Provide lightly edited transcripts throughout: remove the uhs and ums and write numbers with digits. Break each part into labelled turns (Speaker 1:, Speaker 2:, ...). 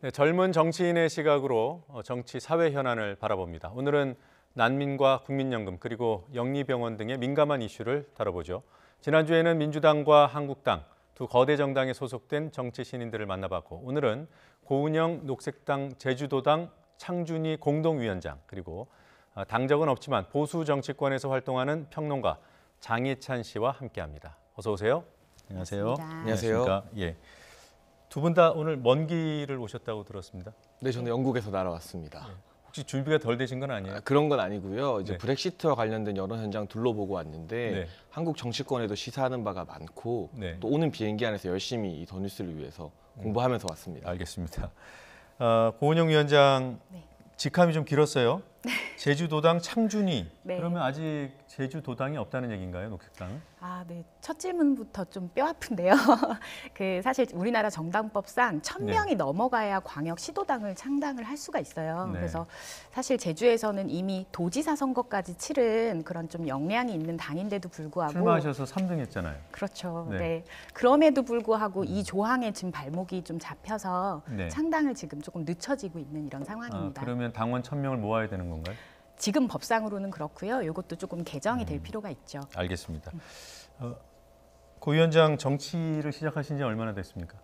Speaker 1: 네, 젊은 정치인의 시각으로 정치 사회 현안을 바라봅니다. 오늘은 난민과 국민연금 그리고 영리병원 등의 민감한 이슈를 다뤄보죠. 지난주에는 민주당과 한국당 두 거대 정당에 소속된 정치 신인들을 만나봤고 오늘은 고은영 녹색당 제주도당 창준희 공동위원장 그리고 당적은 없지만 보수 정치권에서 활동하는 평론가 장예찬 씨와 함께합니다. 어서 오세요. 안녕하세요.
Speaker 2: 안녕하세요.
Speaker 1: 예. 두 분 다 오늘 먼 길을 오셨다고 들었습니다.
Speaker 2: 네, 저는 영국에서 날아왔습니다.
Speaker 1: 혹시 준비가 덜 되신 건 아니에요?
Speaker 2: 그런 건 아니고요. 이제
Speaker 1: 네.
Speaker 2: 브렉시트와 관련된 여러 현장 둘러보고 왔는데
Speaker 1: 네.
Speaker 2: 한국 정치권에도 시사하는 바가 많고
Speaker 1: 네.
Speaker 2: 또 오는 비행기 안에서 열심히 이 더 뉴스를 위해서 공부하면서 왔습니다.
Speaker 1: 알겠습니다. 고은영 위원장 직함이 좀 길었어요. 제주도당 창준희.
Speaker 3: 네.
Speaker 1: 그러면 아직 제주도당이 없다는 얘기인가요, 녹색당은?
Speaker 3: 네. 첫 질문부터 좀 뼈 아픈데요. 사실 우리나라 정당법상 1,000명이 넘어가야 광역 시도당을 창당을 할 수가 있어요.
Speaker 1: 네.
Speaker 3: 그래서 사실 제주에서는 이미 도지사 선거까지 치른 그런 좀 역량이 있는 당인데도 불구하고
Speaker 1: 출마하셔서 3등 했잖아요.
Speaker 3: 그렇죠.
Speaker 1: 네.
Speaker 3: 네. 그럼에도 불구하고 이 조항에 지금 발목이 좀 잡혀서
Speaker 1: 네.
Speaker 3: 창당을 지금 조금 늦춰지고 있는 이런 상황입니다.
Speaker 1: 그러면 당원 1,000명을 모아야 되는 건가요?
Speaker 3: 지금 법상으로는 그렇고요. 이것도 조금 개정이 될 필요가 있죠.
Speaker 1: 알겠습니다. 고 위원장 정치를 시작하신 지 얼마나 됐습니까?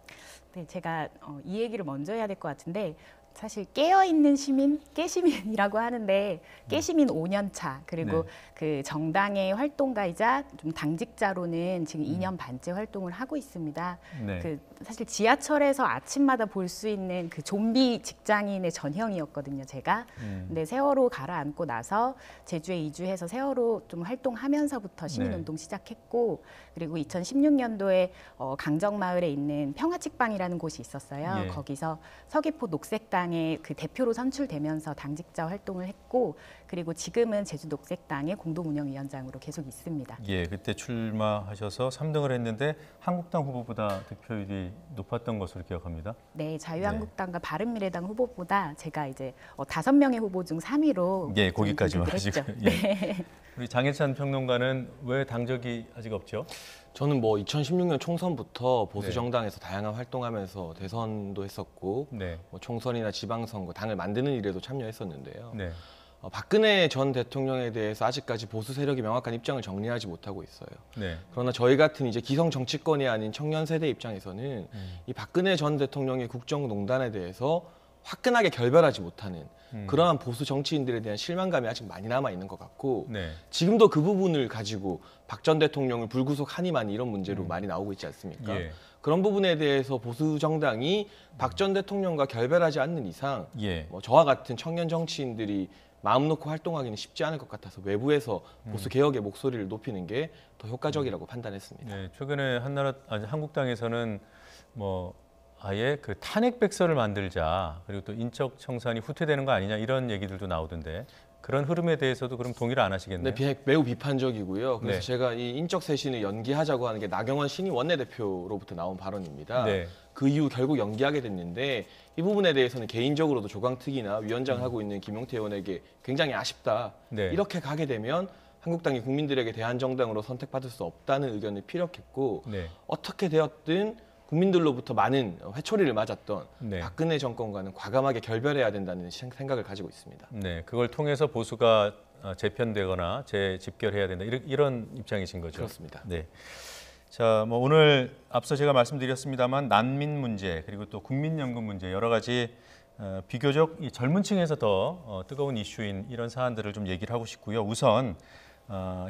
Speaker 3: 네, 제가 이 얘기를 먼저 해야 될 것 같은데 사실 깨어있는 시민, 깨시민이라고 하는데 깨시민 5년 차 그리고
Speaker 1: 네.
Speaker 3: 그 정당의 활동가이자 좀 당직자로는 지금 2년 반째 활동을 하고 있습니다.
Speaker 1: 네.
Speaker 3: 사실 지하철에서 아침마다 볼 수 있는 그 좀비 직장인의 전형이었거든요, 제가. 근데 세월호 가라앉고 나서 제주에 이주해서 세월호 좀 활동하면서부터 시민운동 시작했고 그리고 2016년도에 강정마을에 있는 평화칙방이라는 곳이 있었어요.
Speaker 1: 예.
Speaker 3: 거기서 서귀포 녹색당의 그 대표로 선출되면서 당직자 활동을 했고 그리고 지금은 제주 녹색당의 공동운영위원장으로 계속 있습니다.
Speaker 1: 예, 그때 출마하셔서 3등을 했는데 한국당 후보보다 득표율이 높았던 것으로 기억합니다.
Speaker 3: 네, 자유한국당과 바른미래당 후보보다 제가 이제 5명의 후보 중 3위로
Speaker 1: 예, 거기까지만
Speaker 3: 했죠.
Speaker 1: 하시고.
Speaker 3: 네.
Speaker 1: 우리 장예찬 평론가는 왜 당적이 아직 없죠?
Speaker 2: 저는 2016년 총선부터 보수
Speaker 1: 네.
Speaker 2: 정당에서 다양한 활동하면서 대선도 했었고
Speaker 1: 네.
Speaker 2: 총선이나 지방선거 당을 만드는 일에도 참여했었는데요.
Speaker 1: 네.
Speaker 2: 박근혜 전 대통령에 대해서 아직까지 보수 세력이 명확한 입장을 정리하지 못하고 있어요.
Speaker 1: 네.
Speaker 2: 그러나 저희 같은 이제 기성 정치권이 아닌 청년 세대 입장에서는 이 박근혜 전 대통령의 국정농단에 대해서 화끈하게 결별하지 못하는 그러한 보수 정치인들에 대한 실망감이 아직 많이 남아 있는 것 같고
Speaker 1: 네.
Speaker 2: 지금도 그 부분을 가지고 박 전 대통령을 불구속하니 많이 이런 문제로 많이 나오고 있지 않습니까?
Speaker 1: 예.
Speaker 2: 그런 부분에 대해서 보수 정당이 박 전 대통령과 결별하지 않는 이상
Speaker 1: 예.
Speaker 2: 저와 같은 청년 정치인들이 마음 놓고 활동하기는 쉽지 않을 것 같아서 외부에서 보수 개혁의 목소리를 높이는 게 더 효과적이라고 판단했습니다.
Speaker 1: 네, 최근에 한국당에서는 아예 그 탄핵 백서를 만들자 그리고 또 인적 청산이 후퇴되는 거 아니냐 이런 얘기들도 나오던데 그런 흐름에 대해서도 그럼 동의를 안 하시겠네요?
Speaker 2: 네, 매우 비판적이고요. 그래서
Speaker 1: 네.
Speaker 2: 제가 이 인적 쇄신을 연기하자고 하는 게 나경원 신임 원내대표로부터 나온 발언입니다.
Speaker 1: 네.
Speaker 2: 그 이후 결국 연기하게 됐는데 이 부분에 대해서는 개인적으로도 조강특위나 위원장을 하고 있는 김용태 의원에게 굉장히 아쉽다.
Speaker 1: 네.
Speaker 2: 이렇게 가게 되면 한국당이 국민들에게 대한정당으로 선택받을 수 없다는 의견을 피력했고
Speaker 1: 네.
Speaker 2: 어떻게 되었든 국민들로부터 많은 회초리를 맞았던
Speaker 1: 네.
Speaker 2: 박근혜 정권과는 과감하게 결별해야 된다는 생각을 가지고 있습니다.
Speaker 1: 네, 그걸 통해서 보수가 재편되거나 재집결해야 된다 이런 입장이신 거죠?
Speaker 2: 그렇습니다.
Speaker 1: 네. 자, 오늘 앞서 제가 말씀드렸습니다만 난민 문제 그리고 또 국민연금 문제 여러 가지 비교적 이 젊은 층에서 더 뜨거운 이슈인 이런 사안들을 좀 얘기를 하고 싶고요. 우선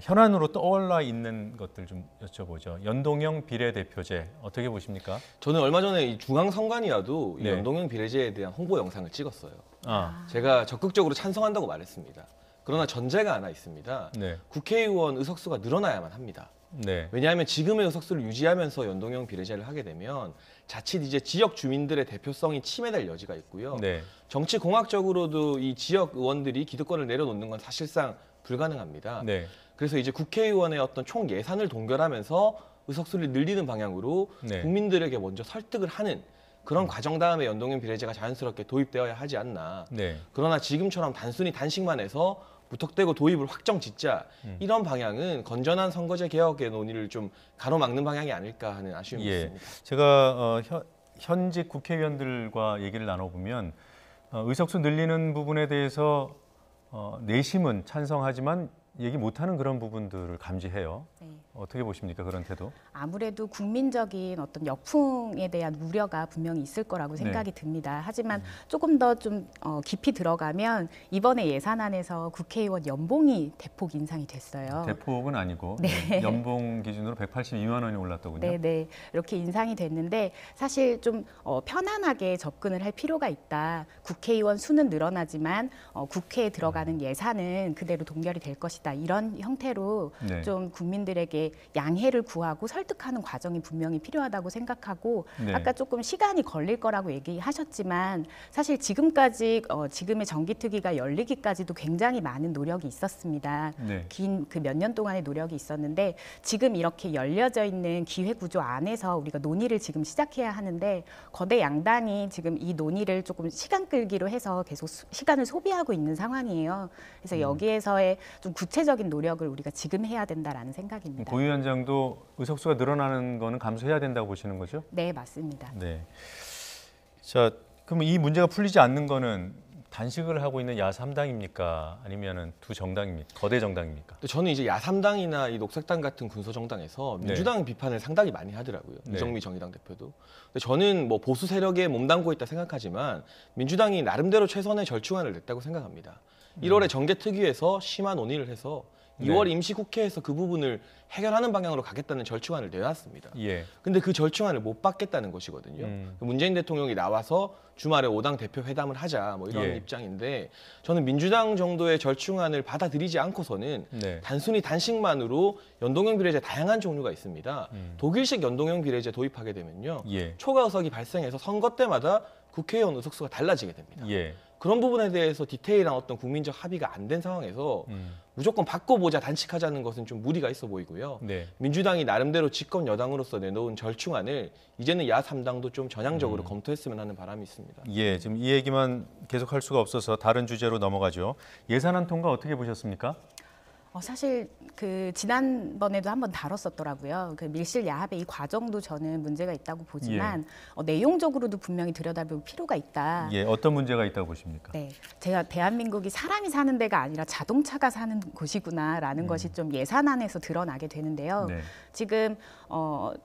Speaker 1: 현안으로 떠올라 있는 것들 좀 여쭤보죠. 연동형 비례대표제 어떻게 보십니까?
Speaker 2: 저는 얼마 전에 이 중앙선관위와도 이
Speaker 1: 네.
Speaker 2: 연동형 비례제에 대한 홍보 영상을 찍었어요.
Speaker 1: 아,
Speaker 2: 제가 적극적으로 찬성한다고 말했습니다. 그러나 전제가 하나 있습니다.
Speaker 1: 네,
Speaker 2: 국회의원 의석수가 늘어나야만 합니다.
Speaker 1: 네,
Speaker 2: 왜냐하면 지금의 의석수를 유지하면서 연동형 비례제를 하게 되면 자칫 이제 지역 주민들의 대표성이 침해될 여지가 있고요.
Speaker 1: 네,
Speaker 2: 정치 공학적으로도 이 지역 의원들이 기득권을 내려놓는 건 사실상 불가능합니다.
Speaker 1: 네,
Speaker 2: 그래서 이제 국회의원의 어떤 총 예산을 동결하면서 의석수를 늘리는 방향으로
Speaker 1: 네.
Speaker 2: 국민들에게 먼저 설득을 하는 그런 과정 다음에 연동형 비례제가 자연스럽게 도입되어야 하지 않나.
Speaker 1: 네.
Speaker 2: 그러나 지금처럼 단순히 단식만 해서 무턱대고 도입을 확정 짓자 이런 방향은 건전한 선거제 개혁의 논의를 좀 가로막는 방향이 아닐까 하는 아쉬움이
Speaker 1: 예.
Speaker 2: 있습니다.
Speaker 1: 제가 현직 국회의원들과 얘기를 나눠보면 의석수 늘리는 부분에 대해서 내심은 찬성하지만 얘기 못하는 그런 부분들을 감지해요.
Speaker 3: 네.
Speaker 1: 어떻게 보십니까, 그런 태도?
Speaker 3: 아무래도 국민적인 어떤 역풍에 대한 우려가 분명히 있을 거라고 생각이 듭니다. 하지만 조금 더 좀 깊이 들어가면 이번에 예산안에서 국회의원 연봉이 대폭 인상이 됐어요.
Speaker 1: 대폭은 아니고 연봉 기준으로 182만 원이 올랐더군요.
Speaker 3: 네, 이렇게 인상이 됐는데 사실 좀 편안하게 접근을 할 필요가 있다. 국회의원 수는 늘어나지만 국회에 들어가는 예산은 그대로 동결이 될 것이다. 이런 형태로
Speaker 1: 네.
Speaker 3: 좀 국민들에게 양해를 구하고 설득하는 과정이 분명히 필요하다고 생각하고
Speaker 1: 네.
Speaker 3: 아까 조금 시간이 걸릴 거라고 얘기하셨지만 사실 지금까지 지금의 정기특위가 열리기까지도 굉장히 많은 노력이 있었습니다.
Speaker 1: 네.
Speaker 3: 긴 그 몇 년 동안의 노력이 있었는데 지금 이렇게 열려져 있는 기회 구조 안에서 우리가 논의를 지금 시작해야 하는데 거대 양당이 지금 이 논의를 조금 시간 끌기로 해서 계속 시간을 소비하고 있는 상황이에요. 그래서 여기에서의 좀 구체적인 노력을 우리가 지금 해야 된다라는 생각입니다.
Speaker 1: 고 위원장도 의석수가 늘어나는 거는 감수해야 된다고 보시는 거죠?
Speaker 3: 네, 맞습니다.
Speaker 1: 네. 자, 그럼 이 문제가 풀리지 않는 거는 단식을 하고 있는 야3당입니까? 아니면은 두 정당입니까? 거대 정당입니까?
Speaker 2: 근데 저는 이제 야3당이나 이 녹색당 같은 군소정당에서 민주당 비판을 상당히 많이 하더라고요.
Speaker 1: 네.
Speaker 2: 이정미 정의당 대표도. 근데 저는 뭐 보수 세력에 몸담고 있다 생각하지만 민주당이 나름대로 최선의 절충안을 냈다고 생각합니다. 1월에 정개특위에서 심한 논의를 해서 2월 임시국회에서 그 부분을 해결하는 방향으로 가겠다는 절충안을 내놨습니다.
Speaker 1: 예.
Speaker 2: 근데 그 절충안을 못 받겠다는 것이거든요. 문재인 대통령이 나와서 주말에 5당 대표 회담을 하자 뭐 이런
Speaker 1: 예.
Speaker 2: 입장인데 저는 민주당 정도의 절충안을 받아들이지 않고서는
Speaker 1: 네.
Speaker 2: 단순히 단식만으로 연동형 비례제 다양한 종류가 있습니다. 독일식 연동형 비례제 도입하게 되면요.
Speaker 1: 예.
Speaker 2: 초과 의석이 발생해서 선거 때마다 국회의원 의석수가 달라지게 됩니다.
Speaker 1: 예.
Speaker 2: 그런 부분에 대해서 디테일한 어떤 국민적 합의가 안 된 상황에서 무조건 바꿔보자 단식하자는 것은 좀 무리가 있어 보이고요.
Speaker 1: 네.
Speaker 2: 민주당이 나름대로 집권 여당으로서 내놓은 절충안을 이제는 야3당도 좀 전향적으로 검토했으면 하는 바람이 있습니다.
Speaker 1: 예, 지금 이 얘기만 계속할 수가 없어서 다른 주제로 넘어가죠. 예산안 통과 어떻게 보셨습니까?
Speaker 3: 사실 그 지난번에도 한번 다뤘었더라고요. 그 밀실 야합의 이 과정도 저는 문제가 있다고 보지만 내용적으로도 분명히 들여다볼 필요가 있다.
Speaker 1: 예, 어떤 문제가 있다고 보십니까?
Speaker 3: 네, 제가 대한민국이 사람이 사는 데가 아니라 자동차가 사는 곳이구나라는 것이 좀 예산안에서 드러나게 되는데요.
Speaker 1: 네.
Speaker 3: 지금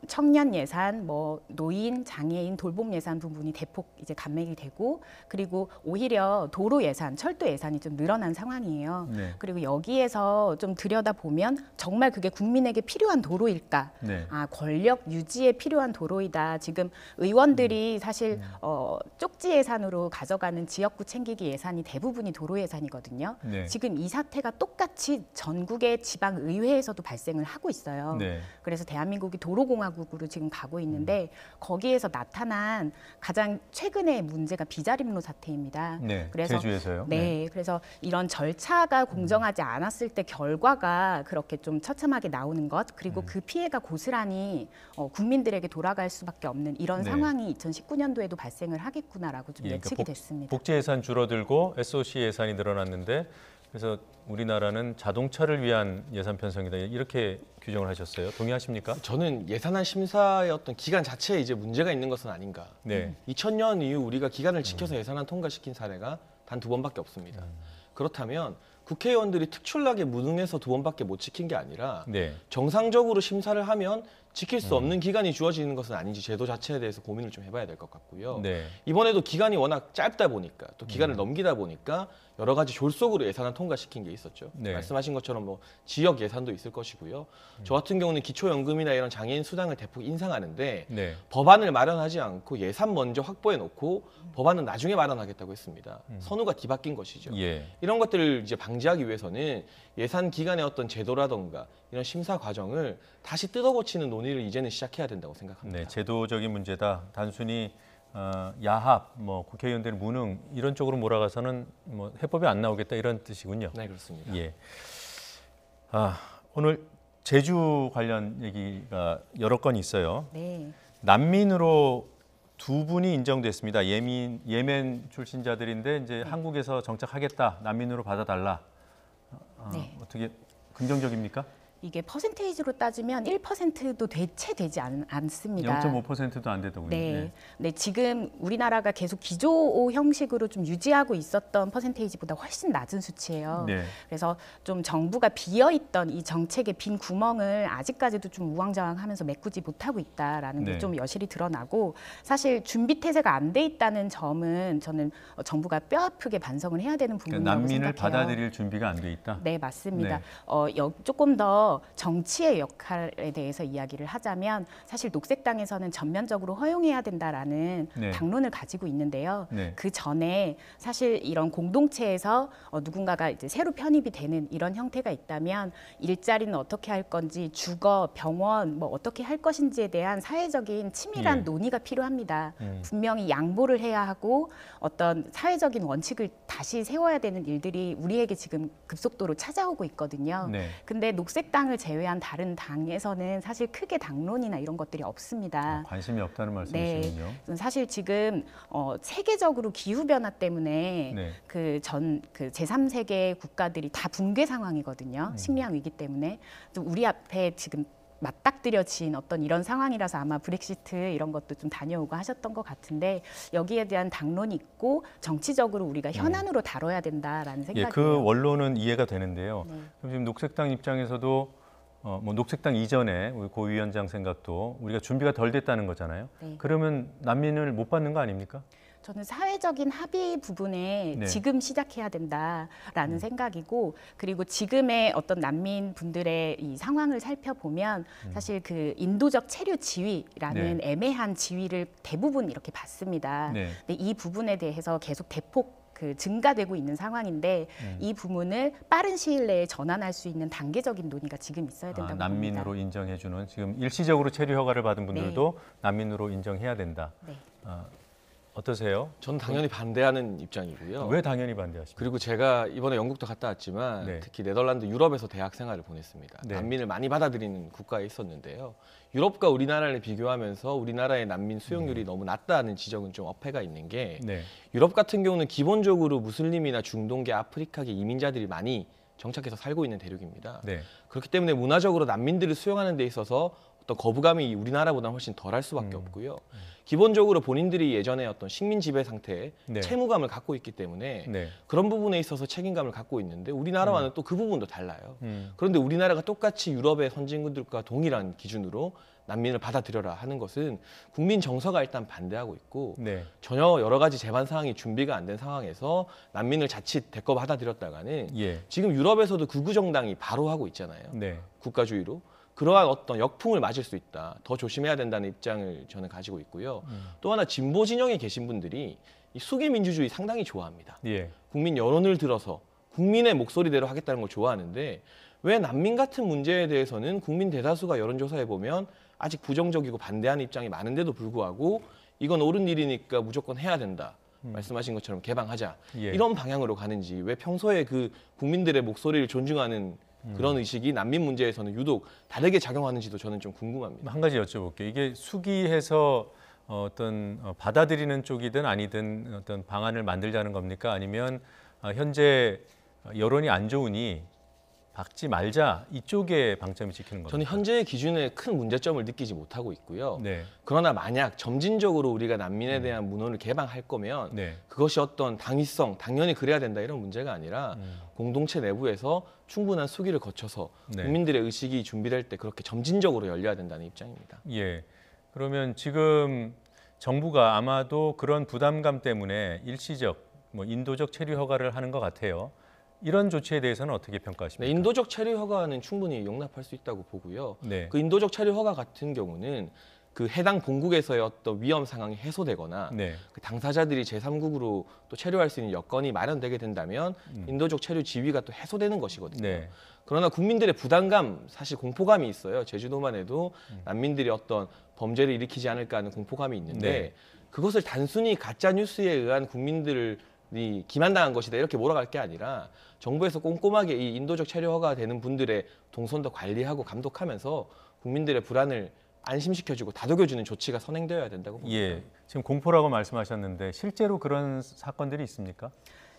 Speaker 3: 청년 예산, 뭐 노인, 장애인, 돌봄 예산 부분이 대폭 이제 감액이 되고 그리고 오히려 도로 예산, 철도 예산이 좀 늘어난 상황이에요.
Speaker 1: 네.
Speaker 3: 그리고 여기에서 좀 들여다 보면 정말 그게 국민에게 필요한 도로일까?
Speaker 1: 네.
Speaker 3: 권력 유지에 필요한 도로이다. 지금 의원들이 사실 쪽지 예산으로 가져가는 지역구 챙기기 예산이 대부분이 도로 예산이거든요.
Speaker 1: 네.
Speaker 3: 지금 이 사태가 똑같이 전국의 지방 의회에서도 발생을 하고 있어요.
Speaker 1: 네.
Speaker 3: 그래서 대한민국이 도로공화국으로 지금 가고 있는데 거기에서 나타난 가장 최근의 문제가 비자림로 사태입니다.
Speaker 1: 네.
Speaker 3: 그래서
Speaker 1: 제주에서요.
Speaker 3: 네, 그래서 이런 절차가 공정하지 않았을 때 결과가 그렇게 좀 처참하게 나오는 것 그리고 그 피해가 고스란히 국민들에게 돌아갈 수밖에 없는 이런
Speaker 1: 네.
Speaker 3: 상황이 2019년도에도 발생을 하겠구나라고 좀
Speaker 1: 예,
Speaker 3: 예측이 됐습니다.
Speaker 1: 복지 예산 줄어들고 SOC 예산이 늘어났는데 그래서 우리나라는 자동차를 위한 예산 편성이다 이렇게 규정을 하셨어요. 동의하십니까?
Speaker 2: 저는 예산안 심사의 어떤 기간 자체에 이제 문제가 있는 것은 아닌가.
Speaker 1: 네.
Speaker 2: 2000년 이후 우리가 기간을 지켜서 예산안 통과시킨 사례가 단 2번밖에 없습니다. 그렇다면 국회의원들이 특출나게 무능해서 2번밖에 못 지킨 게 아니라
Speaker 1: 네.
Speaker 2: 정상적으로 심사를 하면 지킬 수 없는 기간이 주어지는 것은 아닌지 제도 자체에 대해서 고민을 좀 해봐야 될 것 같고요.
Speaker 1: 네.
Speaker 2: 이번에도 기간이 워낙 짧다 보니까 또 기간을 넘기다 보니까 여러 가지 졸속으로 예산안 통과시킨 게 있었죠.
Speaker 1: 네.
Speaker 2: 말씀하신 것처럼 뭐 지역 예산도 있을 것이고요. 저 같은 경우는 기초연금이나 이런 장애인 수당을 대폭 인상하는데
Speaker 1: 네.
Speaker 2: 법안을 마련하지 않고 예산 먼저 확보해 놓고 법안은 나중에 마련하겠다고 했습니다. 선우가 뒤바뀐 것이죠.
Speaker 1: 예.
Speaker 2: 이런 것들을 이제 방지하기 위해서는 예산 기간의 어떤 제도라던가 이런 심사 과정을 다시 뜯어고치는 논의를 이제는 시작해야 된다고 생각합니다.
Speaker 1: 네, 제도적인 문제다. 단순히 야합, 뭐 국회의원들의 무능 이런 쪽으로 몰아가서는 뭐 해법이 안 나오겠다 이런 뜻이군요.
Speaker 2: 네, 그렇습니다.
Speaker 1: 예. 오늘 제주 관련 얘기가 여러 건 있어요.
Speaker 3: 네.
Speaker 1: 난민으로 두 분이 인정됐습니다. 예멘 출신자들인데 이제 한국에서 정착하겠다, 난민으로 받아달라.
Speaker 3: 네.
Speaker 1: 어떻게 긍정적입니까?
Speaker 3: 이게 퍼센테이지로 따지면 1%도 대체 되지 않습니다.
Speaker 1: 0.5%도 안 되더군요.
Speaker 3: 네. 네, 지금 우리나라가 계속 기조 형식으로 좀 유지하고 있었던 퍼센테이지보다 훨씬 낮은 수치예요.
Speaker 1: 네.
Speaker 3: 그래서 좀 정부가 비어있던 이 정책의 빈 구멍을 아직까지도 좀 우왕좌왕하면서 메꾸지 못하고 있다라는
Speaker 1: 네.
Speaker 3: 게 좀 여실히 드러나고, 사실 준비 태세가 안 돼 있다는 점은 저는 정부가 뼈아프게 반성을 해야 되는 부분이라고
Speaker 1: 그러니까 난민을
Speaker 3: 생각해요.
Speaker 1: 받아들일 준비가 안 돼 있다.
Speaker 3: 네, 맞습니다.
Speaker 1: 네.
Speaker 3: 조금 더 정치의 역할에 대해서 이야기를 하자면, 사실 녹색당에서는 전면적으로 허용해야 된다라는
Speaker 1: 네.
Speaker 3: 당론을 가지고 있는데요.
Speaker 1: 네.
Speaker 3: 그 전에 사실 이런 공동체에서 누군가가 이제 새로 편입이 되는 이런 형태가 있다면 일자리는 어떻게 할 건지, 주거, 병원 뭐 어떻게 할 것인지에 대한 사회적인 치밀한
Speaker 1: 예.
Speaker 3: 논의가 필요합니다. 분명히 양보를 해야 하고 어떤 사회적인 원칙을 다시 세워야 되는 일들이 우리에게 지금 급속도로 찾아오고 있거든요.
Speaker 1: 네.
Speaker 3: 근데 녹색당을 제외한 다른 당에서는 사실 크게 당론이나 이런 것들이 없습니다.
Speaker 1: 관심이 없다는
Speaker 3: 네,
Speaker 1: 말씀이시군요.
Speaker 3: 사실 지금 세계적으로 기후 변화 때문에
Speaker 1: 네.
Speaker 3: 그 제3세계 국가들이 다 붕괴 상황이거든요. 식량 위기 때문에. 또 우리 앞에 지금 맞닥뜨려진 어떤 이런 상황이라서 아마 브렉시트 이런 것도 좀 다녀오고 하셨던 것 같은데, 여기에 대한 당론이 있고 정치적으로 우리가 현안으로 다뤄야 된다라는
Speaker 1: 예,
Speaker 3: 생각이에요.
Speaker 1: 그 원론은 이해가 되는데요.
Speaker 3: 네.
Speaker 1: 그럼 지금 녹색당 입장에서도 뭐 녹색당 이전에 우리 고 위원장 생각도 우리가 준비가 덜 됐다는 거잖아요.
Speaker 3: 네.
Speaker 1: 그러면 난민을 못 받는 거 아닙니까?
Speaker 3: 저는 사회적인 합의 부분에
Speaker 1: 네.
Speaker 3: 지금 시작해야 된다라는 생각이고, 그리고 지금의 어떤 난민 분들의 이 상황을 살펴보면 사실 그 인도적 체류 지위라는
Speaker 1: 네.
Speaker 3: 애매한 지위를 대부분 이렇게 받습니다.
Speaker 1: 네.
Speaker 3: 근데 이 부분에 대해서 계속 대폭 증가되고 있는 상황인데, 이 부분을 빠른 시일 내에 전환할 수 있는 단계적인 논의가 지금 있어야 된다고 봅니다.
Speaker 1: 난민으로 인정해주는, 지금 일시적으로 체류 허가를 받은 분들도
Speaker 3: 네.
Speaker 1: 난민으로 인정해야 된다.
Speaker 3: 네.
Speaker 1: 어떠세요?
Speaker 2: 저는 당연히 반대하는 입장이고요.
Speaker 1: 왜 당연히 반대하십니까?
Speaker 2: 그리고 제가 이번에 영국도 갔다 왔지만
Speaker 1: 네.
Speaker 2: 특히 네덜란드, 유럽에서 대학 생활을 보냈습니다.
Speaker 1: 네.
Speaker 2: 난민을 많이 받아들이는 국가에 있었는데요. 유럽과 우리나라를 비교하면서 우리나라의 난민 수용률이 너무 낮다는 지적은 좀 어폐가 있는 게,
Speaker 1: 네.
Speaker 2: 유럽 같은 경우는 기본적으로 무슬림이나 중동계, 아프리카계 이민자들이 많이 정착해서 살고 있는 대륙입니다.
Speaker 1: 네.
Speaker 2: 그렇기 때문에 문화적으로 난민들을 수용하는 데 있어서 어떤 거부감이 우리나라보다는 훨씬 덜할 수밖에 없고요. 기본적으로 본인들이 예전에 어떤 식민 지배 상태에
Speaker 1: 네.
Speaker 2: 채무감을 갖고 있기 때문에
Speaker 1: 네.
Speaker 2: 그런 부분에 있어서 책임감을 갖고 있는데, 우리나라와는 또 그 부분도 달라요.
Speaker 1: 음.
Speaker 2: 그런데 우리나라가 똑같이 유럽의 선진국들과 동일한 기준으로 난민을 받아들여라 하는 것은 국민 정서가 일단 반대하고 있고,
Speaker 1: 네.
Speaker 2: 전혀 여러 가지 제반 사항이 준비가 안 된 상황에서 난민을 자칫 대거 받아들였다가는
Speaker 1: 예.
Speaker 2: 지금 유럽에서도 극우 정당이 바로 하고 있잖아요.
Speaker 1: 네.
Speaker 2: 국가주의로. 그러한 어떤 역풍을 맞을 수 있다. 더 조심해야 된다는 입장을 저는 가지고 있고요. 또 하나 진보 진영에 계신 분들이 이 수기 민주주의 상당히 좋아합니다.
Speaker 1: 예.
Speaker 2: 국민 여론을 들어서 국민의 목소리대로 하겠다는 걸 좋아하는데, 왜 난민 같은 문제에 대해서는 국민 대다수가 여론조사에 보면 아직 부정적이고 반대하는 입장이 많은데도 불구하고 이건 옳은 일이니까 무조건 해야 된다. 말씀하신 것처럼 개방하자.
Speaker 1: 예.
Speaker 2: 이런 방향으로 가는지, 왜 평소에 그 국민들의 목소리를 존중하는 그런 의식이 난민 문제에서는 유독 다르게 작용하는지도 저는 좀 궁금합니다.
Speaker 1: 한 가지 여쭤볼게요. 이게 수기해서 어떤 받아들이는 쪽이든 아니든 어떤 방안을 만들자는 겁니까? 아니면 현재 여론이 안 좋으니 박지 말자, 이쪽에 방점이 찍히는 겁니까?
Speaker 2: 저는 현재의 기준에 큰 문제점을 느끼지 못하고 있고요.
Speaker 1: 네.
Speaker 2: 그러나 만약 점진적으로 우리가 난민에 대한 문헌을 개방할 거면
Speaker 1: 네.
Speaker 2: 그것이 어떤 당위성, 당연히 그래야 된다 이런 문제가 아니라 공동체 내부에서 충분한 수기를 거쳐서
Speaker 1: 네.
Speaker 2: 국민들의 의식이 준비될 때 그렇게 점진적으로 열려야 된다는 입장입니다.
Speaker 1: 예. 그러면 지금 정부가 아마도 그런 부담감 때문에 일시적, 인도적 체류 허가를 하는 것 같아요. 이런 조치에 대해서는 어떻게 평가하십니까?
Speaker 2: 네, 인도적 체류 허가는 충분히 용납할 수 있다고 보고요.
Speaker 1: 네.
Speaker 2: 그 인도적 체류 허가 같은 경우는 그 해당 본국에서의 어떤 위험 상황이 해소되거나
Speaker 1: 네.
Speaker 2: 그 당사자들이 제3국으로 또 체류할 수 있는 여건이 마련되게 된다면 인도적 체류 지위가 또 해소되는 것이거든요.
Speaker 1: 네.
Speaker 2: 그러나 국민들의 부담감, 사실 공포감이 있어요. 제주도만 해도 난민들이 어떤 범죄를 일으키지 않을까 하는 공포감이 있는데
Speaker 1: 네.
Speaker 2: 그것을 단순히 가짜 뉴스에 의한 국민들이 기만당한 것이다 이렇게 몰아갈 게 아니라 정부에서 꼼꼼하게 이 인도적 체류 허가가 되는 분들의 동선도 관리하고 감독하면서 국민들의 불안을 안심시켜주고 다독여주는 조치가 선행되어야 된다고 봅니다.
Speaker 1: 예. 지금 공포라고 말씀하셨는데 실제로 그런 사건들이 있습니까?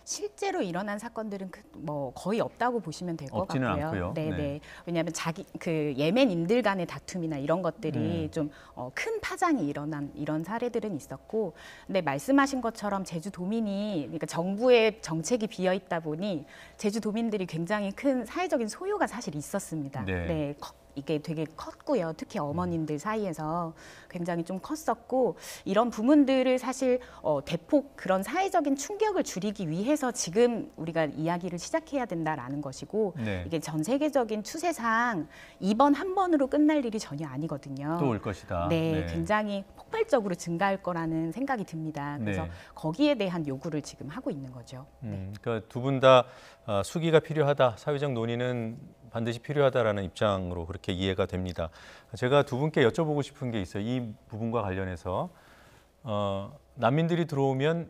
Speaker 3: 실제로 일어난 사건들은 뭐 거의 없다고 보시면 될 것
Speaker 1: 없지는
Speaker 3: 같고요.
Speaker 1: 않고요.
Speaker 3: 네,
Speaker 1: 네.
Speaker 3: 네. 왜냐하면 그 예멘인들 간의 다툼이나 이런 것들이 좀 큰 파장이 일어난 이런 사례들은 있었고, 근데 말씀하신 것처럼 제주도민이 그러니까 정부의 정책이 비어 있다 보니 제주도민들이 굉장히 큰 사회적인 소요가 사실 있었습니다.
Speaker 1: 네.
Speaker 3: 이게 되게 컸고요. 특히 어머님들 사이에서 굉장히 좀 컸었고, 이런 부분들을 사실 대폭 그런 사회적인 충격을 줄이기 위해서 지금 우리가 이야기를 시작해야 된다라는 것이고,
Speaker 1: 네.
Speaker 3: 이게 전 세계적인 추세상 이번 한 번으로 끝날 일이 전혀 아니거든요.
Speaker 1: 또 올 것이다.
Speaker 3: 네, 굉장히 폭발적으로 증가할 거라는 생각이 듭니다. 그래서
Speaker 1: 네.
Speaker 3: 거기에 대한 요구를 지금 하고 있는 거죠. 네.
Speaker 1: 그러니까 두 분 다 수기가 필요하다, 사회적 논의는 반드시 필요하다라는 입장으로 그렇게 이해가 됩니다. 제가 두 분께 여쭤보고 싶은 게 있어요. 이 부분과 관련해서 난민들이 들어오면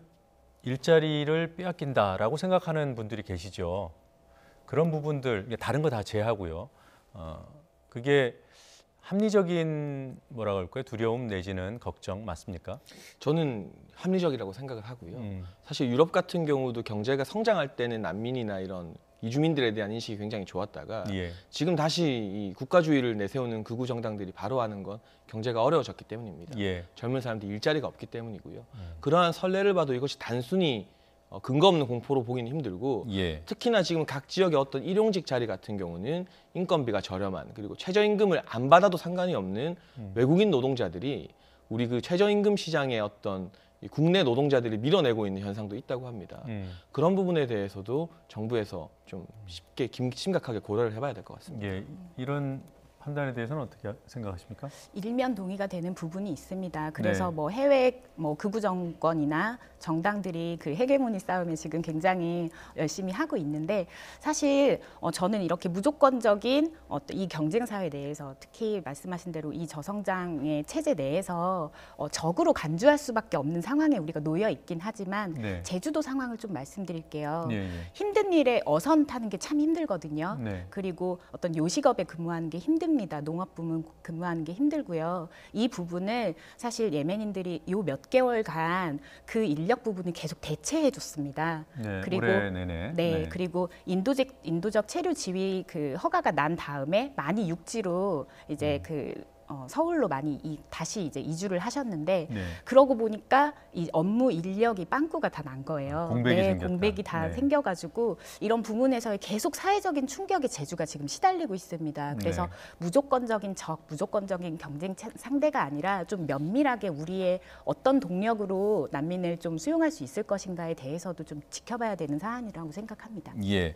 Speaker 1: 일자리를 빼앗긴다라고 생각하는 분들이 계시죠. 그런 부분들, 다른 거 다 제하고요. 그게 합리적인 뭐라고 할까요? 두려움 내지는 걱정 맞습니까?
Speaker 2: 저는 합리적이라고 생각을 하고요. 사실 유럽 같은 경우도 경제가 성장할 때는 난민이나 이런 이주민들에 대한 인식이 굉장히 좋았다가
Speaker 1: 예.
Speaker 2: 지금 다시 이 국가주의를 내세우는 극우 정당들이 바로 하는 건 경제가 어려워졌기 때문입니다.
Speaker 1: 예.
Speaker 2: 젊은 사람들이 일자리가 없기 때문이고요. 그러한 선례를 봐도 이것이 단순히 근거 없는 공포로 보기는 힘들고
Speaker 1: 예.
Speaker 2: 특히나 지금 각 지역의 어떤 일용직 자리 같은 경우는 인건비가 저렴한, 그리고 최저임금을 안 받아도 상관이 없는 외국인 노동자들이 우리 그 최저임금 시장의 어떤 이 국내 노동자들이 밀어내고 있는 현상도 있다고 합니다. 그런 부분에 대해서도 정부에서 좀 쉽게 심각하게 고려를 해봐야 될 것 같습니다.
Speaker 1: 예. 이런 판단에 대해서는 어떻게 생각하십니까?
Speaker 3: 일면 동의가 되는 부분이 있습니다. 그래서
Speaker 1: 네.
Speaker 3: 뭐 해외 극우 정권이나 정당들이 그 헤게모니 싸움에 지금 굉장히 열심히 하고 있는데, 사실 저는 이렇게 무조건적인 이 경쟁 사회 내에서, 특히 말씀하신 대로 이 저성장의 체제 내에서 적으로 간주할 수밖에 없는 상황에 우리가 놓여 있긴 하지만
Speaker 1: 네.
Speaker 3: 제주도 상황을 좀 말씀드릴게요.
Speaker 1: 예, 예.
Speaker 3: 힘든 일에 어선 타는 게 참 힘들거든요.
Speaker 1: 네.
Speaker 3: 그리고 어떤 요식업에 근무하는 게 힘듭니다. 농업 부문 근무하는 게 힘들고요. 이 부분을 사실 예멘인들이 요 몇 개월간 그 인력 부분을 계속 대체해 줬습니다.
Speaker 1: 네.
Speaker 3: 그리고
Speaker 1: 올해 내내.
Speaker 3: 네, 그리고 인도적 체류 지위 그 허가가 난 다음에 많이 육지로 이제 서울로 많이 다시 이제 이주를 하셨는데,
Speaker 1: 네.
Speaker 3: 그러고 보니까 이 업무 인력이 빵꾸가 다 난 거예요.
Speaker 1: 공백이 생겼다.
Speaker 3: 공백이 다
Speaker 1: 네.
Speaker 3: 생겨가지고 이런 부분에서의 계속 사회적인 충격에 제주가 지금 시달리고 있습니다. 그래서
Speaker 1: 네.
Speaker 3: 무조건적인 경쟁 상대가 아니라 좀 면밀하게 우리의 어떤 동력으로 난민을 좀 수용할 수 있을 것인가에 대해서도 좀 지켜봐야 되는 사안이라고 생각합니다.
Speaker 1: 예.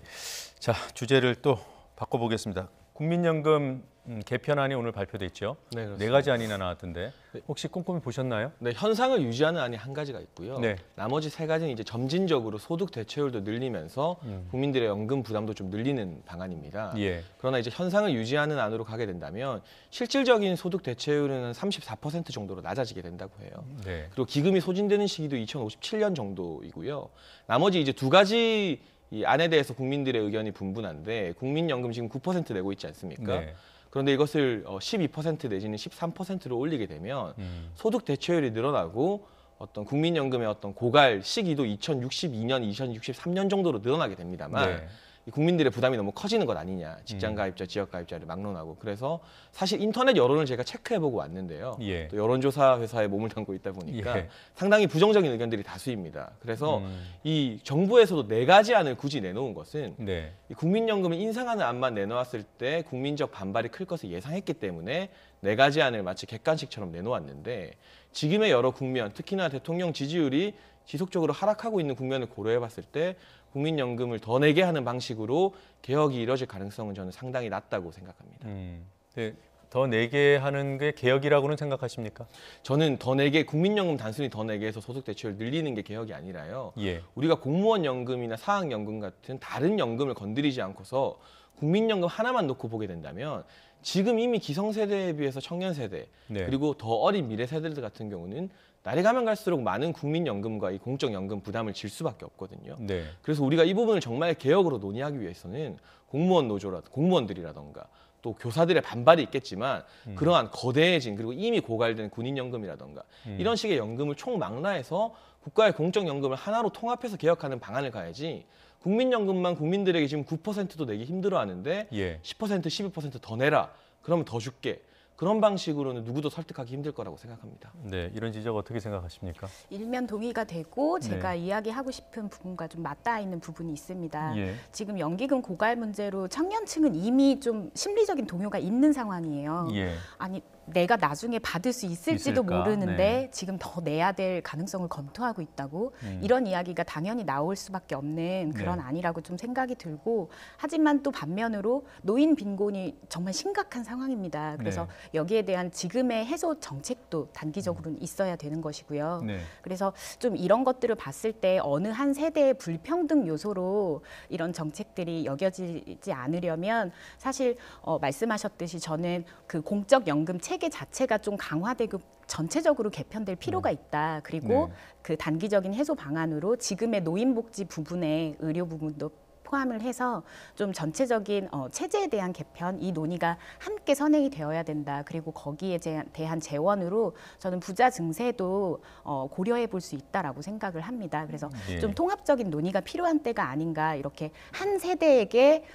Speaker 1: 자, 주제를 또 바꿔보겠습니다. 국민연금 개편안이 오늘 발표됐죠.
Speaker 2: 네, 그렇습니다.
Speaker 1: 4가지 안이나 나왔던데 혹시 꼼꼼히 보셨나요?
Speaker 2: 네, 현상을 유지하는 안이 한 가지가 있고요.
Speaker 1: 네.
Speaker 2: 나머지 3가지는 이제 점진적으로 소득 대체율도 늘리면서 국민들의 연금 부담도 좀 늘리는 방안입니다.
Speaker 1: 예.
Speaker 2: 그러나 이제 현상을 유지하는 안으로 가게 된다면 실질적인 소득 대체율은 34% 정도로 낮아지게 된다고 해요.
Speaker 1: 네.
Speaker 2: 그리고 기금이 소진되는 시기도 2057년 정도이고요. 나머지 이제 2가지 이 안에 대해서 국민들의 의견이 분분한데, 국민연금 지금 9% 내고 있지 않습니까?
Speaker 1: 네.
Speaker 2: 그런데 이것을 12% 내지는 13%로 올리게 되면 소득 대체율이 늘어나고 어떤 국민연금의 어떤 고갈 시기도 2062년, 2063년 정도로 늘어나게 됩니다만
Speaker 1: 네.
Speaker 2: 이 국민들의 부담이 너무 커지는 것 아니냐. 직장 가입자, 지역 가입자를 막론하고. 그래서 사실 인터넷 여론을 제가 체크해보고 왔는데요.
Speaker 1: 예.
Speaker 2: 또 여론조사 회사에 몸을 담고 있다 보니까
Speaker 1: 예.
Speaker 2: 상당히 부정적인 의견들이 다수입니다. 그래서 이 정부에서도 4가지 안을 굳이 내놓은 것은
Speaker 1: 네.
Speaker 2: 이 국민연금을 인상하는 안만 내놓았을 때 국민적 반발이 클 것을 예상했기 때문에 4가지 안을 마치 객관식처럼 내놓았는데, 지금의 여러 국면, 특히나 대통령 지지율이 지속적으로 하락하고 있는 국면을 고려해봤을 때 국민연금을 더 내게 하는 방식으로 개혁이 이뤄질 가능성은 저는 상당히 낮다고 생각합니다.
Speaker 1: 네. 더 내게 하는 게 개혁이라고는 생각하십니까?
Speaker 2: 저는 더 내게, 국민연금 단순히 더 내게 해서 소득 대체율 늘리는 게 개혁이 아니라요.
Speaker 1: 예.
Speaker 2: 우리가 공무원 연금이나 사학연금 같은 다른 연금을 건드리지 않고서 국민연금 하나만 놓고 보게 된다면 지금 이미 기성세대에 비해서 청년세대,
Speaker 1: 네.
Speaker 2: 그리고 더 어린 미래세대들 같은 경우는 날이 가면 갈수록 많은 국민연금과 이 공적연금 부담을 질 수밖에 없거든요.
Speaker 1: 네.
Speaker 2: 그래서 우리가 이 부분을 정말 개혁으로 논의하기 위해서는 공무원들이라던가 또 교사들의 반발이 있겠지만 그러한 거대해진, 그리고 이미 고갈된 군인연금이라던가 이런 식의 연금을 총망라해서 국가의 공적연금을 하나로 통합해서 개혁하는 방안을 가야지 국민연금만 국민들에게 지금 9%도 내기 힘들어하는데
Speaker 1: 예.
Speaker 2: 10%, 12%더 내라. 그러면 더 줄게. 그런 방식으로는 누구도 설득하기 힘들 거라고 생각합니다.
Speaker 1: 네, 이런 지적 어떻게 생각하십니까?
Speaker 3: 일면 동의가 되고
Speaker 1: 네.
Speaker 3: 제가 이야기하고 싶은 부분과 좀 맞닿아 있는 부분이 있습니다.
Speaker 1: 예.
Speaker 3: 지금 연기금 고갈 문제로 청년층은 이미 좀 심리적인 동요가 있는 상황이에요.
Speaker 1: 예.
Speaker 3: 아니 내가 나중에 받을 수 있을지도
Speaker 1: 있을까?
Speaker 3: 모르는데
Speaker 1: 네.
Speaker 3: 지금 더 내야 될 가능성을 검토하고 있다고 이런 이야기가 당연히 나올 수밖에 없는 그런
Speaker 1: 네.
Speaker 3: 안이라고 좀 생각이 들고 하지만 또 반면으로 노인 빈곤이 정말 심각한 상황입니다. 그래서
Speaker 1: 네.
Speaker 3: 여기에 대한 지금의 해소 정책도 단기적으로는 있어야 되는 것이고요.
Speaker 1: 네.
Speaker 3: 그래서 좀 이런 것들을 봤을 때 어느 한 세대의 불평등 요소로 이런 정책들이 여겨지지 않으려면 사실 말씀하셨듯이 저는 그 공적 연금 체계 자체가 좀 강화되고 전체적으로 개편될 필요가 있다. 그리고
Speaker 1: 네.
Speaker 3: 그 단기적인 해소 방안으로 지금의 노인복지 부분의 의료 부분도 포함을 해서 좀 전체적인 체제에 대한 개편, 이 논의가 함께 선행이 되어야 된다. 그리고 거기에 대한 재원으로 저는 부자 증세도 고려해 볼 수 있다라고 생각을 합니다. 그래서
Speaker 1: 예.
Speaker 3: 좀 통합적인 논의가 필요한 때가 아닌가. 이렇게 한 세대에게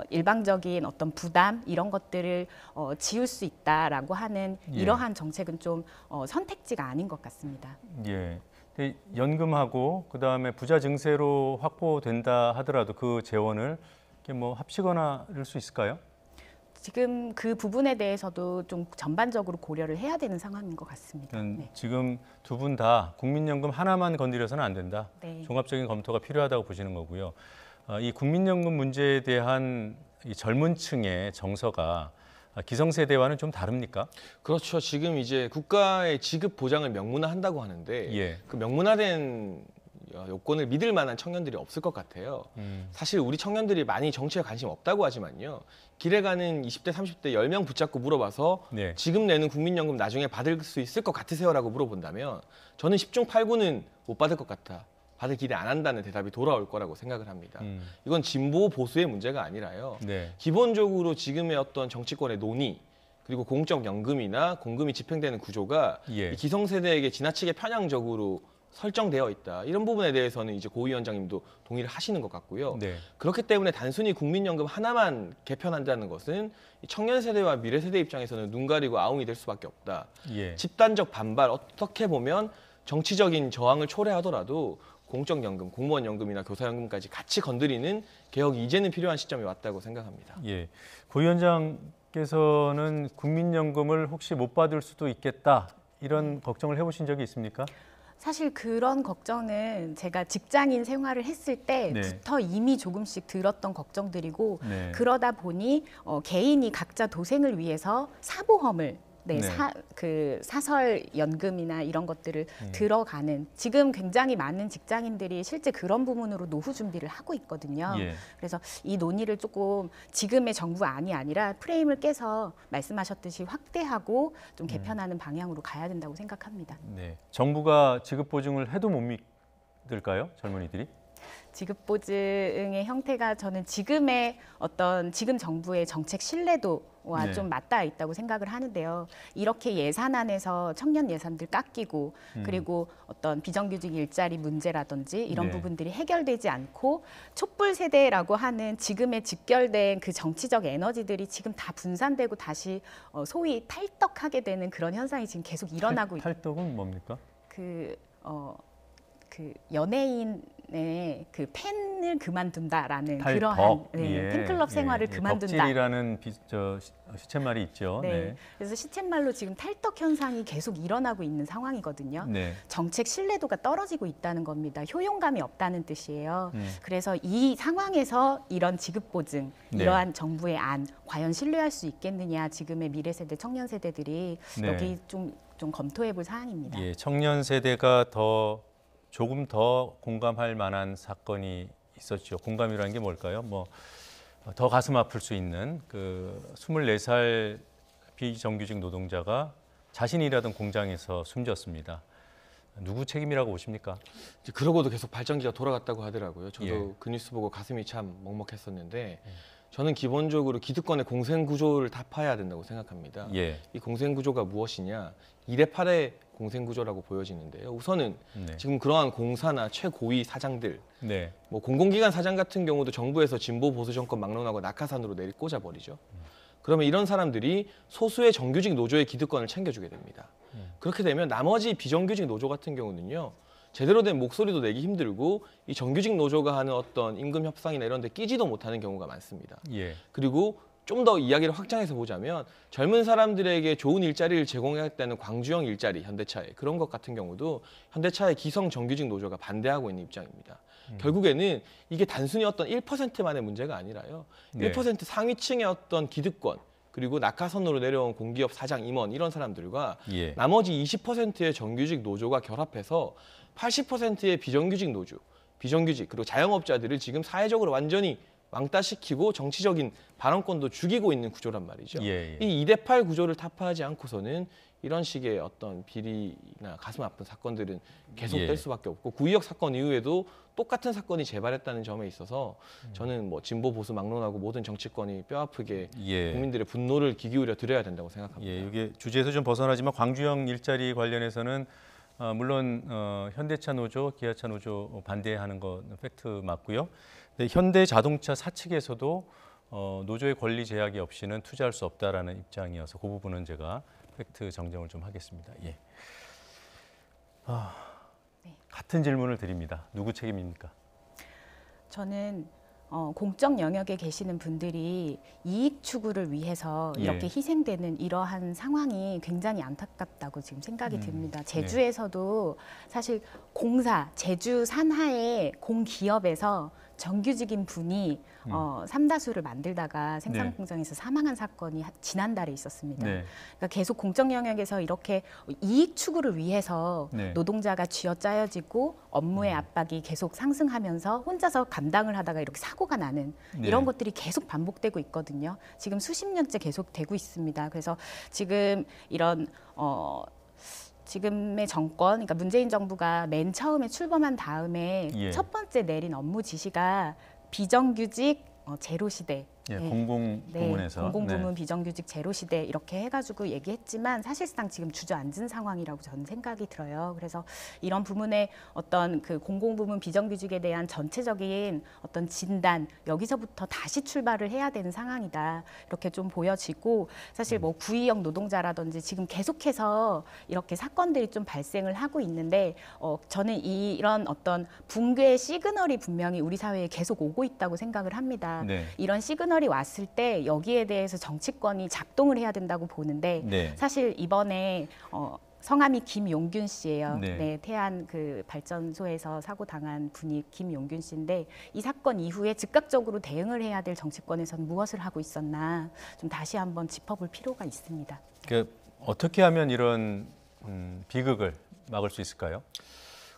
Speaker 3: 일방적인 어떤 부담 이런 것들을 지울 수 있다라고 하는
Speaker 1: 예.
Speaker 3: 이러한 정책은 좀 선택지가 아닌 것 같습니다.
Speaker 1: 예. 근데 연금하고 그다음에 부자 증세로 확보된다 하더라도 그 재원을 이렇게 뭐 합치거나 이럴 수 있을까요?
Speaker 3: 지금 그 부분에 대해서도 좀 전반적으로 고려를 해야 되는 상황인 것 같습니다.
Speaker 1: 그러니까
Speaker 3: 네.
Speaker 1: 지금 두 분 다 국민연금 하나만 건드려서는 안 된다.
Speaker 3: 네.
Speaker 1: 종합적인 검토가 필요하다고 보시는 거고요. 이 국민연금 문제에 대한 이 젊은 층의 정서가 기성세대와는 좀 다릅니까?
Speaker 2: 그렇죠. 지금 이제 국가의 지급 보장을 명문화한다고 하는데
Speaker 1: 예.
Speaker 2: 그 명문화된 요건을 믿을 만한 청년들이 없을 것 같아요. 사실 우리 청년들이 많이 정치에 관심 없다고 하지만요. 길에 가는 20대, 30대 10명 붙잡고 물어봐서
Speaker 1: 네.
Speaker 2: 지금 내는 국민연금 나중에 받을 수 있을 것 같으세요라고 물어본다면 저는 10중 8구는 못 받을 것 같아. 받을 기대 안 한다는 대답이 돌아올 거라고 생각을 합니다. 이건 진보 보수의 문제가 아니라요.
Speaker 1: 네.
Speaker 2: 기본적으로 지금의 어떤 정치권의 논의 그리고 공적 연금이나 공금이 집행되는 구조가
Speaker 1: 예.
Speaker 2: 이 기성세대에게 지나치게 편향적으로 설정되어 있다. 이런 부분에 대해서는 이제 고 위원장님도 동의를 하시는 것 같고요.
Speaker 1: 네.
Speaker 2: 그렇기 때문에 단순히 국민연금 하나만 개편한다는 것은 이 청년 세대와 미래 세대 입장에서는 눈 가리고 아웅이 될 수밖에 없다.
Speaker 1: 예.
Speaker 2: 집단적 반발, 어떻게 보면 정치적인 저항을 초래하더라도 공적연금, 공무원연금이나 교사연금까지 같이 건드리는 개혁이 이제는 필요한 시점이 왔다고 생각합니다.
Speaker 1: 예. 고 위원장께서는 국민연금을 혹시 못 받을 수도 있겠다 이런 걱정을 해보신 적이 있습니까?
Speaker 3: 사실 그런 걱정은 제가 직장인 생활을 했을 때부터 이미 조금씩 들었던 걱정들이고
Speaker 1: 네.
Speaker 3: 그러다 보니 개인이 각자 도생을 위해서 사보험을
Speaker 1: 네.
Speaker 3: 그 사설 연금이나 이런 것들을 들어가는 지금 굉장히 많은 직장인들이 실제 그런 부분으로 노후 준비를 하고 있거든요.
Speaker 1: 예.
Speaker 3: 그래서 이 논의를 조금 지금의 정부안이 아니라 프레임을 깨서 말씀하셨듯이 확대하고 좀 개편하는 방향으로 가야 된다고 생각합니다.
Speaker 1: 네. 정부가 지급 보증을 해도 못 믿을까요? 젊은이들이?
Speaker 3: 지급 보증의 형태가 저는 지금의 지금 정부의 정책 신뢰도와
Speaker 1: 네.
Speaker 3: 좀 맞닿아 있다고 생각을 하는데요. 이렇게 예산안에서 청년 예산들 깎이고 그리고 어떤 비정규직 일자리 문제라든지 이런
Speaker 1: 네.
Speaker 3: 부분들이 해결되지 않고 촛불 세대라고 하는 지금의 직결된 그 정치적 에너지들이 지금 다 분산되고 다시 소위 탈덕하게 되는 그런 현상이 지금 계속 일어나고 있
Speaker 1: 탈덕은 뭡니까?
Speaker 3: 그 연예인의 그 팬을 그만둔다라는
Speaker 1: 탈덕.
Speaker 3: 그러한
Speaker 1: 예.
Speaker 3: 팬클럽 생활을
Speaker 1: 예.
Speaker 3: 그만둔다.
Speaker 1: 덕질이라는 시쳇말이 있죠.
Speaker 3: 네. 그래서 시쳇말로 지금 탈덕 현상이 계속 일어나고 있는 상황이거든요.
Speaker 1: 네.
Speaker 3: 정책 신뢰도가 떨어지고 있다는 겁니다. 효용감이 없다는 뜻이에요. 그래서 이 상황에서 이런 지급 보증,
Speaker 1: 네.
Speaker 3: 이러한 정부의 안 과연 신뢰할 수 있겠느냐, 지금의 미래 세대, 청년 세대들이
Speaker 1: 네.
Speaker 3: 여기 좀 검토해 볼 사항입니다.
Speaker 1: 예, 청년 세대가 조금 더 공감할 만한 사건이 있었죠. 공감이라는 게 뭘까요? 더 가슴 아플 수 있는 그 24살 비정규직 노동자가 자신이 일하던 공장에서 숨졌습니다. 누구 책임이라고 보십니까?
Speaker 2: 그러고도 계속 발전기가 돌아갔다고 하더라고요. 저도
Speaker 1: 예.
Speaker 2: 그 뉴스 보고 가슴이 참 먹먹했었는데 저는 기본적으로 기득권의 공생 구조를 타파해야 된다고 생각합니다.
Speaker 1: 예.
Speaker 2: 이 공생 구조가 무엇이냐? 2대 8의 공생 구조라고 보여지는데요. 우선은
Speaker 1: 네.
Speaker 2: 지금 그러한 공사나 최고위 사장들,
Speaker 1: 네.
Speaker 2: 뭐 공공기관 사장 같은 경우도 정부에서 진보 보수 정권 막론하고 낙하산으로 내리꽂아 버리죠. 그러면 이런 사람들이 소수의 정규직 노조의 기득권을 챙겨주게 됩니다. 그렇게 되면 나머지 비정규직 노조 같은 경우는요. 제대로 된 목소리도 내기 힘들고 이 정규직 노조가 하는 어떤 임금 협상이나 이런 데 끼지도 못하는 경우가 많습니다.
Speaker 1: 예.
Speaker 2: 그리고 좀 더 이야기를 확장해서 보자면 젊은 사람들에게 좋은 일자리를 제공하겠다는 광주형 일자리, 현대차의 그런 것 같은 경우도 현대차의 기성 정규직 노조가 반대하고 있는 입장입니다. 결국에는 이게 단순히 어떤 1%만의 문제가 아니라요.
Speaker 1: 네.
Speaker 2: 1% 상위층의 어떤 기득권 그리고 낙하선으로 내려온 공기업 사장 임원 이런 사람들과
Speaker 1: 예.
Speaker 2: 나머지 20%의 정규직 노조가 결합해서 80%의 비정규직 노조, 비정규직 그리고 자영업자들을 지금 사회적으로 완전히 왕따시키고 정치적인 발언권도 죽이고 있는 구조란 말이죠.
Speaker 1: 예, 예.
Speaker 2: 이 2대 8 구조를 타파하지 않고서는 이런 식의 어떤 비리나 가슴 아픈 사건들은 계속될
Speaker 1: 예.
Speaker 2: 수밖에 없고 구의역 사건 이후에도 똑같은 사건이 재발했다는 점에 있어서 저는 뭐 진보 보수 막론하고 모든 정치권이 뼈아프게
Speaker 1: 예.
Speaker 2: 국민들의 분노를 기울여 드려야 된다고 생각합니다.
Speaker 1: 예, 이게 주제에서 좀 벗어나지만 광주형 일자리 관련해서는 물론 현대차 노조, 기아차 노조 반대하는 건 팩트 맞고요. 근데 현대자동차 사측에서도 노조의 권리 제약이 없이는 투자할 수 없다라는 입장이어서 그 부분은 제가 팩트 정정을 좀 하겠습니다. 예.
Speaker 3: 네.
Speaker 1: 같은 질문을 드립니다. 누구 책임입니까?
Speaker 3: 저는 공적 영역에 계시는 분들이 이익 추구를 위해서 이렇게
Speaker 1: 예.
Speaker 3: 희생되는 이러한 상황이 굉장히 안타깝다고 지금 생각이 듭니다. 제주에서도 사실 공사, 제주 산하의 공기업에서 정규직인 분이 삼다수를 만들다가 생산 공장에서 사망한 사건이 지난달에 있었습니다.
Speaker 1: 네.
Speaker 3: 그러니까 계속 공적 영역에서 이렇게 이익 추구를 위해서
Speaker 1: 네.
Speaker 3: 노동자가 쥐어짜여지고 업무의 압박이 계속 상승하면서 혼자서 감당을 하다가 이렇게 사고가 나는
Speaker 1: 네.
Speaker 3: 이런 것들이 계속 반복되고 있거든요. 지금 수십 년째 계속 되고 있습니다. 그래서 지금 이런 지금의 정권, 그러니까 문재인 정부가 맨 처음에 출범한 다음에
Speaker 1: 예.
Speaker 3: 첫 번째 내린 업무 지시가 비정규직 제로 시대.
Speaker 1: 예,
Speaker 3: 네.
Speaker 1: 공공부문에서.
Speaker 3: 공공부문 비정규직 제로 시대 이렇게 해가지고 얘기했지만 사실상 지금 주저앉은 상황이라고 저는 생각이 들어요. 그래서 이런 부분의 어떤 그 공공부문 비정규직에 대한 전체적인 어떤 진단 여기서부터 다시 출발을 해야 되는 상황이다 이렇게 좀 보여지고 사실 뭐 구의역 노동자라든지 지금 계속해서 이렇게 사건들이 좀 발생을 하고 있는데 저는 이런 어떤 붕괴의 시그널이 분명히 우리 사회에 계속 오고 있다고 생각을 합니다.
Speaker 1: 네.
Speaker 3: 이런 시그널이 왔을 때 여기에 대해서 정치권이 작동을 해야 된다고 보는데
Speaker 1: 네.
Speaker 3: 사실 이번에 성함이 김용균 씨예요.
Speaker 1: 네.
Speaker 3: 네, 태안 그 발전소에서 사고 당한 분이 김용균 씨인데 이 사건 이후에 즉각적으로 대응을 해야 될 정치권에서는 무엇을 하고 있었나 좀 다시 한번 짚어볼 필요가 있습니다.
Speaker 1: 어떻게 하면 이런 비극을 막을 수 있을까요?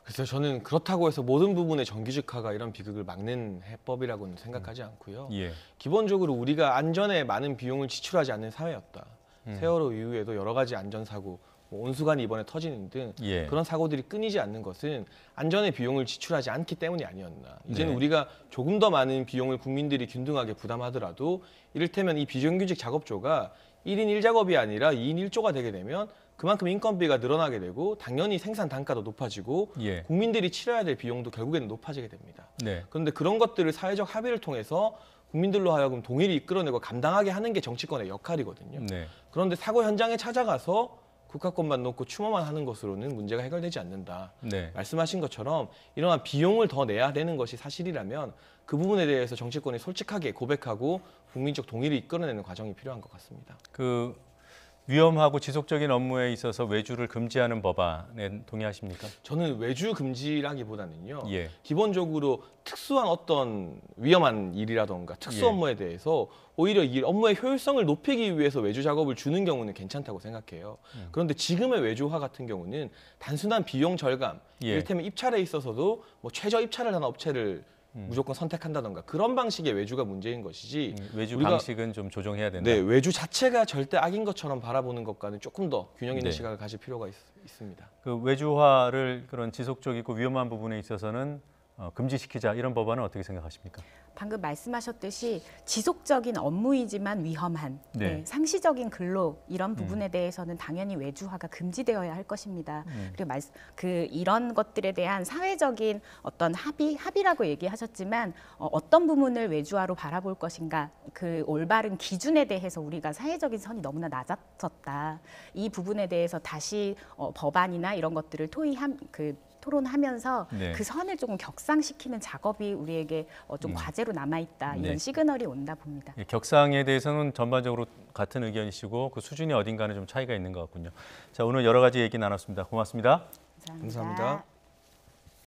Speaker 2: 그래서 저는 그렇다고 해서 모든 부분의 정규직화가 이런 비극을 막는 해법이라고는 생각하지 않고요.
Speaker 1: 예.
Speaker 2: 기본적으로 우리가 안전에 많은 비용을 지출하지 않는 사회였다. 세월호 이후에도 여러 가지 안전사고, 뭐 온수관이 이번에 터지는 등
Speaker 1: 예.
Speaker 2: 그런 사고들이 끊이지 않는 것은 안전에 비용을 지출하지 않기 때문이 아니었나. 이제는
Speaker 1: 네.
Speaker 2: 우리가 조금 더 많은 비용을 국민들이 균등하게 부담하더라도 이를테면 이 비정규직 작업조가 1인 1작업이 아니라 2인 1조가 되게 되면 그만큼 인건비가 늘어나게 되고 당연히 생산 단가도 높아지고
Speaker 1: 예.
Speaker 2: 국민들이 치러야 될 비용도 결국에는 높아지게 됩니다.
Speaker 1: 네.
Speaker 2: 그런데 그런 것들을 사회적 합의를 통해서 국민들로 하여금 동의를 이끌어내고 감당하게 하는 게 정치권의 역할이거든요.
Speaker 1: 네.
Speaker 2: 그런데 사고 현장에 찾아가서 국가권만 놓고 추모만 하는 것으로는 문제가 해결되지 않는다.
Speaker 1: 네.
Speaker 2: 말씀하신 것처럼 이러한 비용을 더 내야 되는 것이 사실이라면 그 부분에 대해서 정치권이 솔직하게 고백하고 국민적 동의를 이끌어내는 과정이 필요한 것 같습니다.
Speaker 1: 그 위험하고 지속적인 업무에 있어서 외주를 금지하는 법안에 동의하십니까?
Speaker 2: 저는 외주 금지라기보다는요.
Speaker 1: 예.
Speaker 2: 기본적으로 특수한 어떤 위험한 일이라던가 특수
Speaker 1: 예.
Speaker 2: 업무에 대해서 오히려 이 업무의 효율성을 높이기 위해서 외주 작업을 주는 경우는 괜찮다고 생각해요. 그런데 지금의 외주화 같은 경우는 단순한 비용 절감,
Speaker 1: 예.
Speaker 2: 이를테면 입찰에 있어서도 뭐 최저 입찰을 하는 업체를 무조건 선택한다던가 그런 방식의 외주가 문제인 것이지
Speaker 1: 외주
Speaker 2: 우리가
Speaker 1: 방식은 좀 조정해야 된다.
Speaker 2: 네, 외주 자체가 절대 악인 것처럼 바라보는 것과는 조금 더 균형 있는
Speaker 1: 네.
Speaker 2: 시각을 가질 필요가 있습니다.
Speaker 1: 그 외주화를 그런 지속적이고 위험한 부분에 있어서는 금지시키자 이런 법안은 어떻게 생각하십니까?
Speaker 3: 방금 말씀하셨듯이 지속적인 업무이지만 위험한
Speaker 1: 네.
Speaker 3: 상시적인 근로 이런 부분에 대해서는 당연히 외주화가 금지되어야 할 것입니다. 그리고 이런 것들에 대한 사회적인 어떤 합의라고 얘기하셨지만 어떤 부분을 외주화로 바라볼 것인가 그 올바른 기준에 대해서 우리가 사회적인 선이 너무나 낮았었다. 이 부분에 대해서 다시 법안이나 이런 것들을 토론하면서
Speaker 1: 네.
Speaker 3: 그 선을 조금 격상시키는 작업이 우리에게 좀 과제로 남아있다 이런
Speaker 1: 네.
Speaker 3: 시그널이 온다 봅니다.
Speaker 1: 예, 격상에 대해서는 전반적으로 같은 의견이시고 그 수준이 어딘가는 좀 차이가 있는 것 같군요. 자, 오늘 여러 가지 얘기 나눴습니다. 고맙습니다.
Speaker 3: 감사합니다.
Speaker 2: 감사합니다.